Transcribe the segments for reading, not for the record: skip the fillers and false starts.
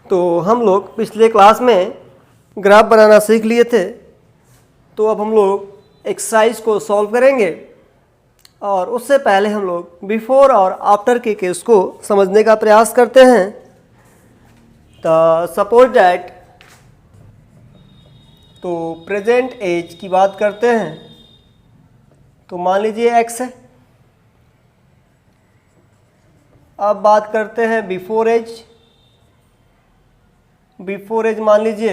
तो हम लोग पिछले क्लास में ग्राफ बनाना सीख लिए थे, तो अब हम लोग एक्सरसाइज को सॉल्व करेंगे और उससे पहले हम लोग बिफोर और आफ्टर के केस को समझने का प्रयास करते हैं। तो सपोज डैट, तो प्रेजेंट एज की बात करते हैं, तो मान लीजिए एक्स है। अब बात करते हैं बिफोर एज। बिफोर एज मान लीजिए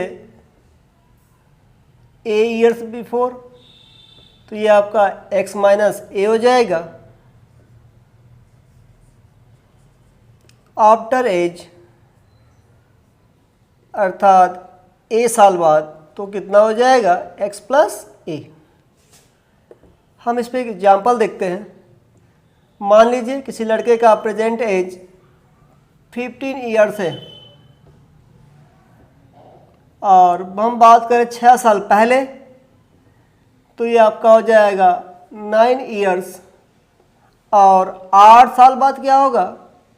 ए ईयर्स बिफोर, तो ये आपका x माइनस ए हो जाएगा। आफ्टर एज अर्थात ए साल बाद, तो कितना हो जाएगा x प्लस ए। हम इस पर एक एग्जाम्पल देखते हैं। मान लीजिए किसी लड़के का प्रेजेंट एज 15 ईयर्स है और हम बात करें 6 साल पहले, तो ये आपका हो जाएगा 9 ईयर्स। और 8 साल बाद क्या होगा,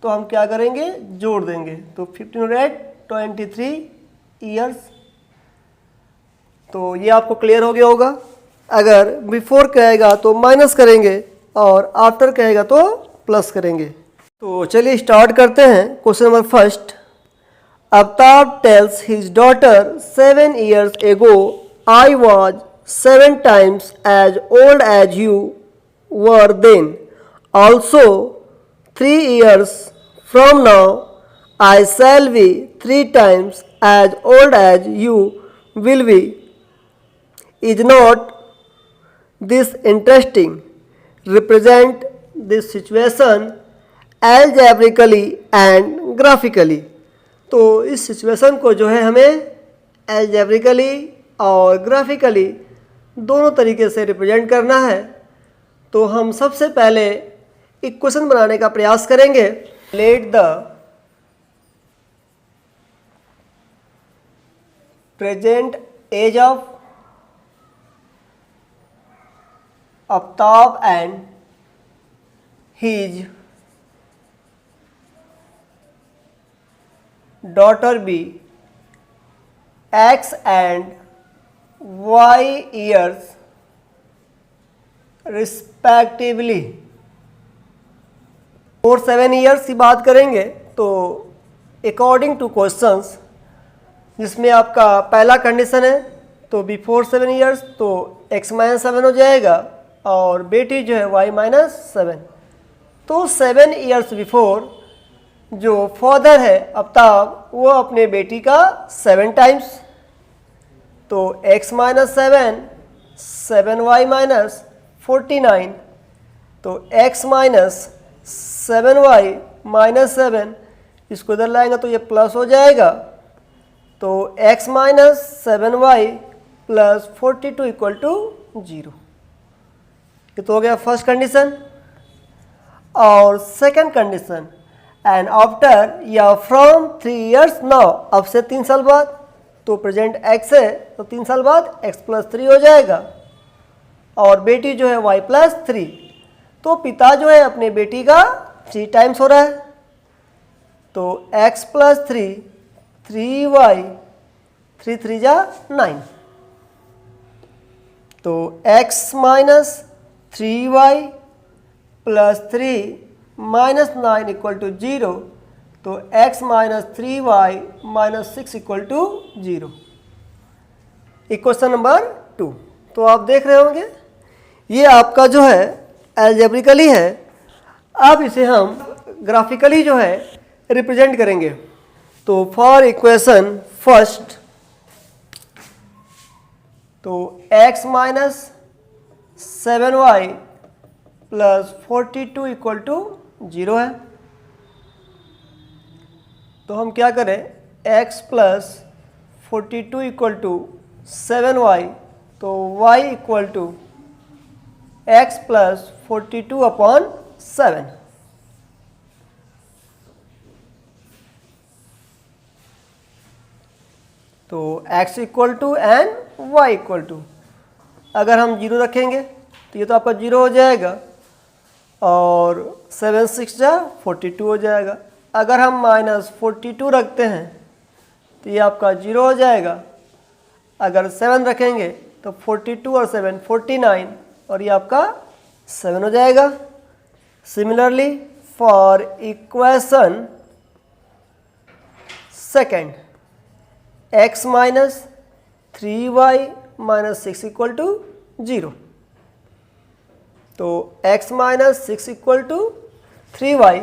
तो हम क्या करेंगे, जोड़ देंगे, तो 15 और 8 23 ईयर्स। तो ये आपको क्लियर हो गया होगा। अगर बिफोर कहेगा तो माइनस करेंगे और आफ्टर कहेगा तो प्लस करेंगे। तो चलिए स्टार्ट करते हैं। Question number first, Aftab tells his daughter 7 years ago, I was 7 times as old as you were then. Also, 3 years from now, I shall be 3 times as old as you will be. Is not this interesting? Represent this situation algebraically and graphically. तो इस situation को जो है हमें algebraically और graphically दोनों तरीके से रिप्रेजेंट करना है। तो हम सबसे पहले इक्वेशन बनाने का प्रयास करेंगे। Let the present age of Aftab and his daughter be x and y years respectively। 4 7 years की बात करेंगे तो अकॉर्डिंग टू क्वेश्चंस, जिसमें आपका पहला कंडीशन है तो बिफोर 7 ईयर्स तो x माइनस 7 हो जाएगा और बेटी जो है y माइनस 7। तो 7 ईयर्स बिफोर जो फादर है आफ्ताब, वो अपने बेटी का 7 टाइम्स, तो x माइनस 7 7y माइनस 49, तो x माइनस 7y माइनस 7, इसको इधर लाएंगे तो ये प्लस हो जाएगा, तो x minus 7y plus 42 equal to 0। ये तो हो गया फर्स्ट कंडीशन। और सेकंड कंडीशन, एंड आफ्टर या फ्रॉम 3 ईयर्स नाउ, अब से 3 साल बाद, तो प्रेजेंट x है तो 3 साल बाद x प्लस 3 हो जाएगा और बेटी जो है y प्लस 3। तो पिता जो है अपने बेटी का 3 टाइम्स हो रहा है, तो x प्लस 3 3y 3 3 जा 9, तो x minus 3y plus 3 minus 9 equal to 0, तो x minus 3y minus 6 equal to 0। Equation number 2। तो आप देख रहे होंगे ये आपका जो है एल्जेब्रिकली है। अब इसे हम ग्राफिकली जो है रिप्रेजेंट करेंगे। तो फॉर इक्वेशन फर्स्ट, तो x minus 7y plus 42 equal to 0 है। तो हम क्या करें, x plus 42 equal to 7y, तो y equal to x plus 42 upon 7। तो x equal to and y equal to, अगर हम 0 रखेंगे तो ये तो आपका 0 हो जाएगा और 7 6 जा 42 हो जाएगा। अगर हम माइनस 42 रखते हैं तो ये आपका 0 हो जाएगा। अगर 7 रखेंगे तो 42 और 7 49 और ये आपका 7 हो जाएगा। Similarly for equation second, x minus 3y minus 6 equal to 0। तो x minus 6 equal to 3y,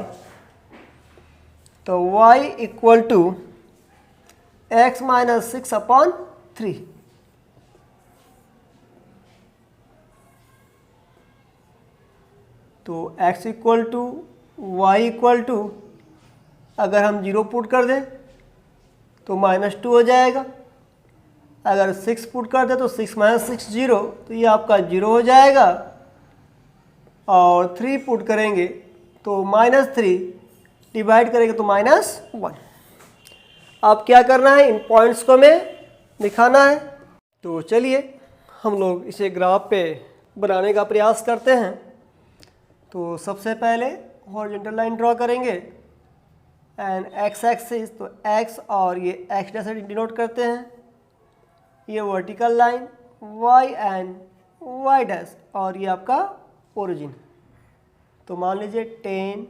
तो y equal to x minus 6 upon 3। तो x equal to y equal to, अगर हम 0 पुट कर दें तो -2 हो जाएगा। अगर 6 पुट कर दें तो 6 माइनस 6 0, तो ये आपका 0 हो जाएगा। और 3 पुट करेंगे तो -3, डिवाइड करेंगे तो -1। अब क्या करना है, इन पॉइंट्स को हमें दिखाना है। तो चलिए हम लोग इसे ग्राफ पे बनाने का प्रयास करते हैं। तो सबसे पहले हॉरिजॉन्टल लाइन ड्रॉ करेंगे एंड एक्स एक्सिस, तो x और ये x डैश से डिनोट करते हैं। ये vertical line y and y dash, और ये आपका ओरिजिन। तो मान लीजिए 10,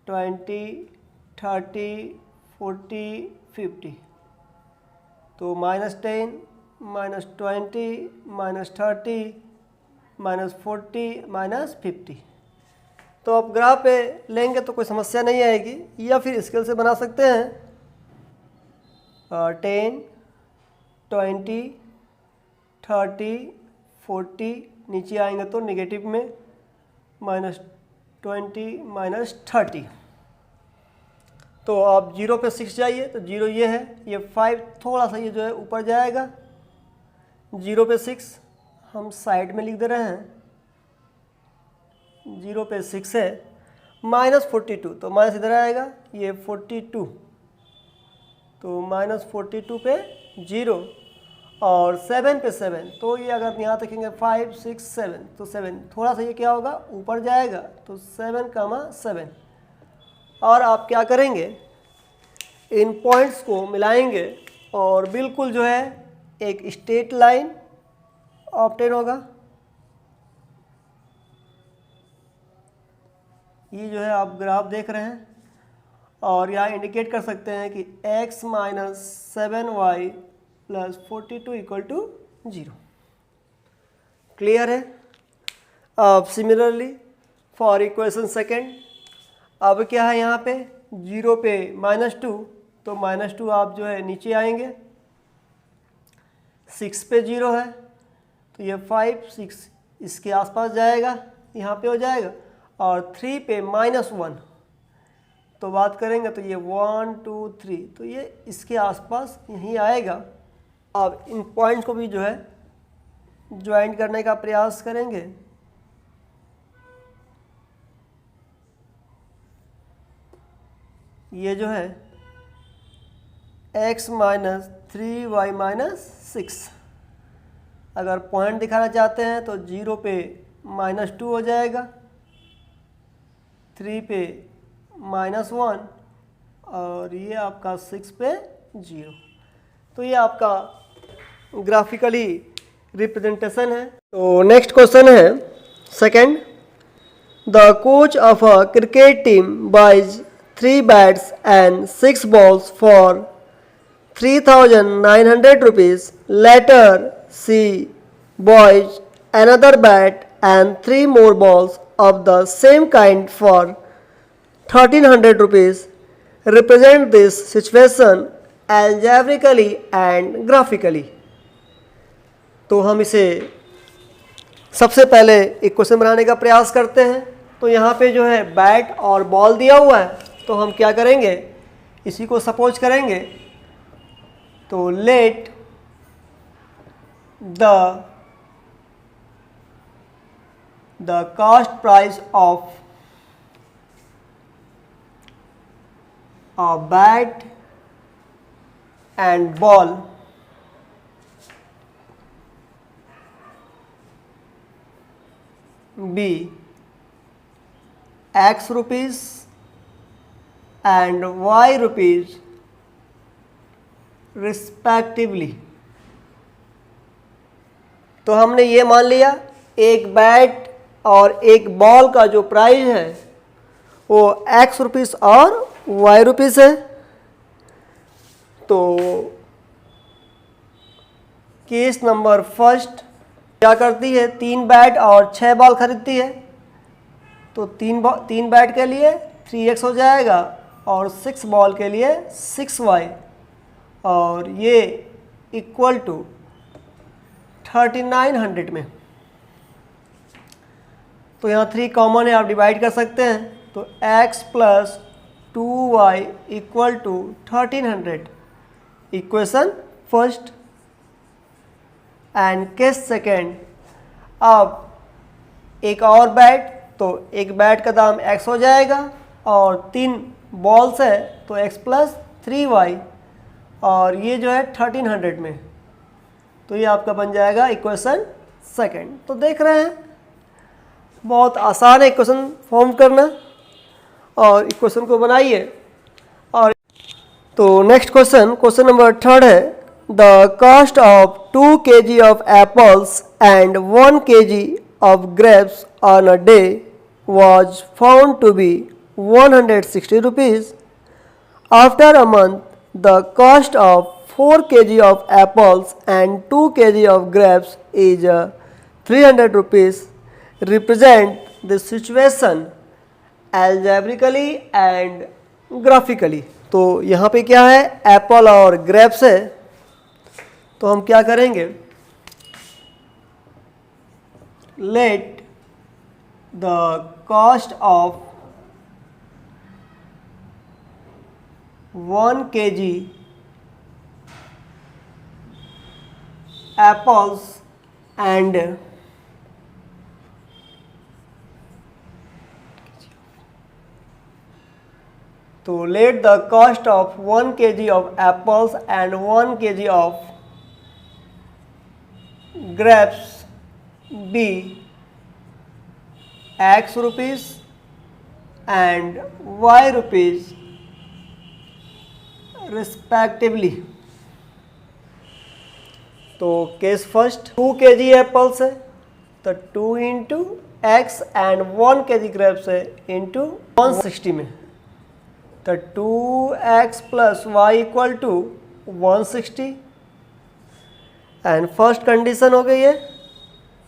20, 30, 40, 50। तो -10, -20, -30, -40, -50। तो आप ग्राफ पे लेंगे तो कोई समस्या नहीं आएगी, या फिर स्केल से बना सकते हैं। 10, 20, 30, 40, नीचे आएंगे तो नेगेटिव में -20, -30। तो आप 0 पे 6 जाइए, तो 0 ये है, ये 5 थोड़ा सा ये जो है ऊपर जाएगा। 0 पे 6 हम साइड में लिख दे रहे हैं। 0 पे 6 है, -42, तो माइनस इधर आएगा, ये 42, तो -42 पे 0, और 7 पे 7, तो ये अगर यहाँ देखेंगे 5, 6, 7, तो 7 थोड़ा सा ये क्या होगा, ऊपर जाएगा, तो 7, और आप क्या करेंगे, इन पॉइंट्स को मिलाएंगे और बिल्कुल जो है एक स्ट्रेट लाइन ऑब्टेन होगा। ये जो है आप ग्राफ देख रहे हैं, और यहाँ इंडिकेट कर सकते हैं कि x minus 7y plus 42 equal to 0। Clear है। अब सिमिलरली फॉर इक्वेशन सेकेंड, अब क्या है यहाँ पे 0 पे -2, तो -2 आप जो है नीचे आएंगे। 6 पे 0 है, तो ये 5, 6 इसके आसपास जाएगा, यहाँ पे हो जाएगा। और 3 पे -1, तो बात करेंगे तो ये 1, 2, 3, तो ये इसके आसपास यहीं आएगा। अब इन पॉइंट्स को भी जो है ज्वाइन करने का प्रयास करेंगे। ये जो है x माइनस 3y माइनस 6, अगर पॉइंट दिखाना चाहते हैं तो 0 पे -2 हो जाएगा, 3 पे -1, और ये आपका 6 पे 0। तो ये आपका ग्राफिकली रिप्रेजेंटेशन है। तो नेक्स्ट क्वेश्चन है second, the coach of a cricket team buys 3 bats and 6 balls for 3,900 rupees. Later, she buys another bat and 3 more balls of the same kind for 1,300 rupees. Represent this situation algebraically and graphically. तो हम इसे सबसे पहले एक question बनाने का प्रयास करते हैं। तो यहाँ पे जो है बैट और बॉल दिया हुआ है, तो हम क्या करेंगे, इसी को सपोज करेंगे। तो let the cost price of a bat and ball be X rupees and Y rupees respectively. तो हमने ये मान लिया एक बैट और एक बॉल का जो प्राइस है वो एक्स रुपीस और वाई रुपीस है। तो केस नंबर फर्स्ट क्या करती है, 3 बैट और 6 बॉल खरीदती है। तो 3 बैट के लिए 3x हो जाएगा और 6 बॉल के लिए 6y, और ये इक्वल टू 3900 में। तो यहाँ 3 कॉमन है, आप डिवाइड कर सकते हैं। तो x plus 2y equal to 1300, equation first. And case second, अब एक और बैट, तो एक बैट का दाम x हो जाएगा और 3 बॉल्स है तो x प्लस 3y, और ये जो है 1300 में। तो ये आपका बन जाएगा इक्वेशन सेकेंड। तो देख रहे हैं बहुत आसान है इक्वेशन फॉर्म करना, और इक्वेशन को बनाइए। और तो नेक्स्ट क्वेश्चन नंबर 3 है, the cost of 2 kg of apples and 1 kg of grapes on a day was found to be 160 rupees. After a month, the cost of 4 kg of apples and 2 kg of grapes is 300 rupees. Represent the situation algebraically and graphically. तो यहाँ पे क्या है, Apple और grapes है। तो हम क्या करेंगे, late the cost of 1 kg apples and तो let the cost of 1 kg of apples and 1 kg of grapes be x rupees and y rupees respectively. तो केस फर्स्ट 2 kg एप्पल्स है तो 2 into x and 1 kg grapes है into 160 में, तो 2x plus y equal to 160। And first condition हो गई है।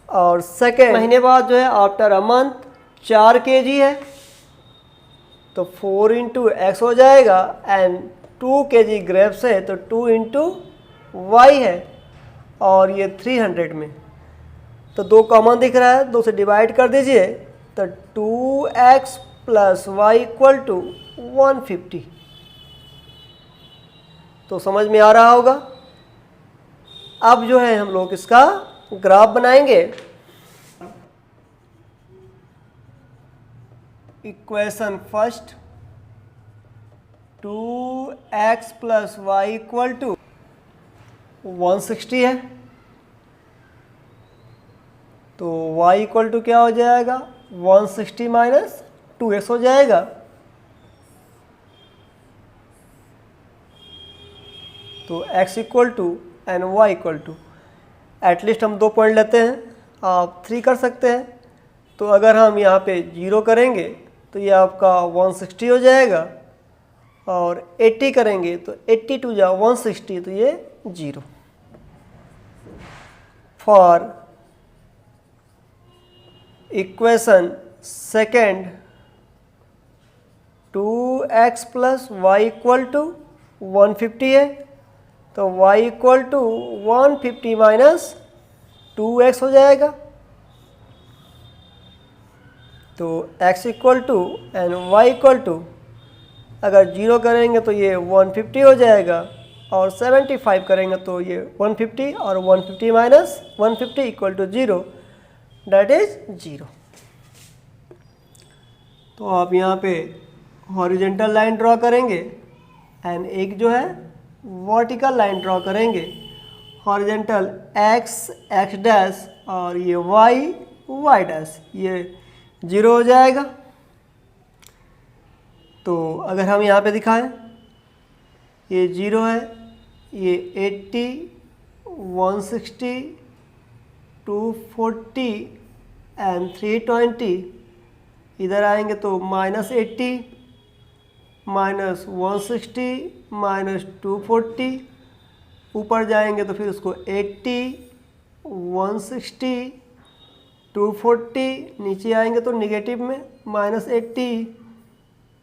और सेकेंड महीने बाद जो है आफ्टर अ मंथ 4 kg है तो 4 इंटू एक्स हो जाएगा, एंड 2 kg ग्रेप्स है तो 2 इंटू वाई है, और ये 300 में। तो 2 कॉमन दिख रहा है, 2 से डिवाइड कर दीजिए तो 2x plus y equal to 150। तो समझ में आ रहा होगा। अब जो है हम लोग इसका ग्राफ बनाएंगे। Equation first 2x plus y equal to 160 है, तो y इक्वल टू क्या हो जाएगा, 160 माइनस 2x हो जाएगा। तो x equal to and y equal to, at least हम 2 पॉइंट लेते हैं, आप 3 कर सकते हैं। तो अगर हम यहाँ पे 0 करेंगे तो ये आपका 160 हो जाएगा, और 80 करेंगे तो 80 टू जा 160 तो ये 0। For equation second 2x plus y equal to 150 है, तो y equal to 150 minus 2x हो जाएगा। तो x equal to and y equal to, अगर 0 करेंगे तो ये 150 हो जाएगा, और 75 करेंगे तो ये 150, और 150 minus 150 equal to 0, that is 0। तो आप यहाँ पे हॉरिजेंटल लाइन ड्रॉ करेंगे एंड एक जो है वर्टिकल लाइन ड्रॉ करेंगे। हॉरिजेंटल x डैश और ये y डैश, ये 0 हो जाएगा। तो अगर हम यहाँ पे दिखाएं, ये 0 है, ये 80, 160, 240 एंड 320, इधर आएंगे तो -80, -160, -240, ऊपर जाएंगे तो फिर उसको 80, 160, 240, नीचे आएंगे तो निगेटिव में -80,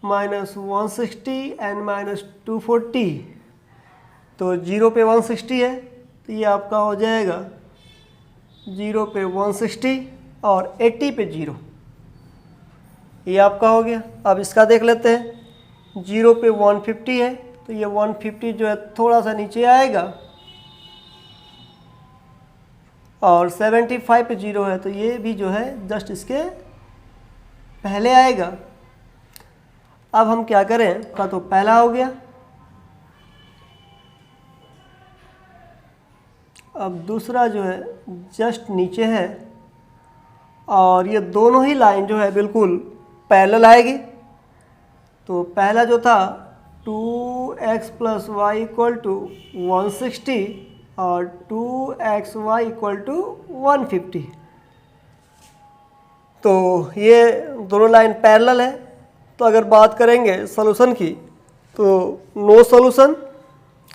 -160 एंड -240, तो 0 पे 160 है तो ये आपका हो जाएगा 0 पे 160 और 80 पे 0, ये आपका हो गया। अब इसका देख लेते हैं। 0 पे 150 है तो ये 150 जो है थोड़ा सा नीचे आएगा, और 75 पे 0 है तो ये भी जो है जस्ट इसके पहले आएगा। अब हम क्या करें, का तो पहला हो गया। अब दूसरा जो है जस्ट नीचे है, और ये दोनों ही लाइन जो है बिल्कुल पैरेलल आएगी। तो पहला जो था 2x + y = 160 और 2xy = 150, तो ये दोनों लाइन पैरेलल है। तो अगर बात करेंगे सॉल्यूशन की तो नो सॉल्यूशन,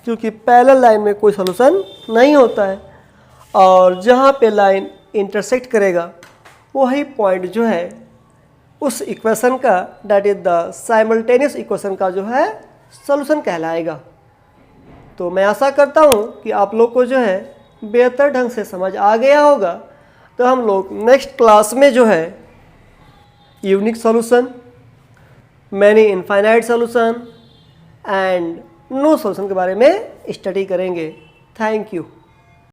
क्योंकि पैरेलल लाइन में कोई सॉल्यूशन नहीं होता है, और जहाँ पे लाइन इंटरसेक्ट करेगा वही पॉइंट जो है उस इक्वेशन का, that is the simultaneous equation का जो है सॉल्यूशन कहलाएगा। तो मैं आशा करता हूँ कि आप लोग को जो है बेहतर ढंग से समझ आ गया होगा। तो हम लोग नेक्स्ट क्लास में जो है unique solution, many infinite solution and no solution के बारे में स्टडी करेंगे। Thank you.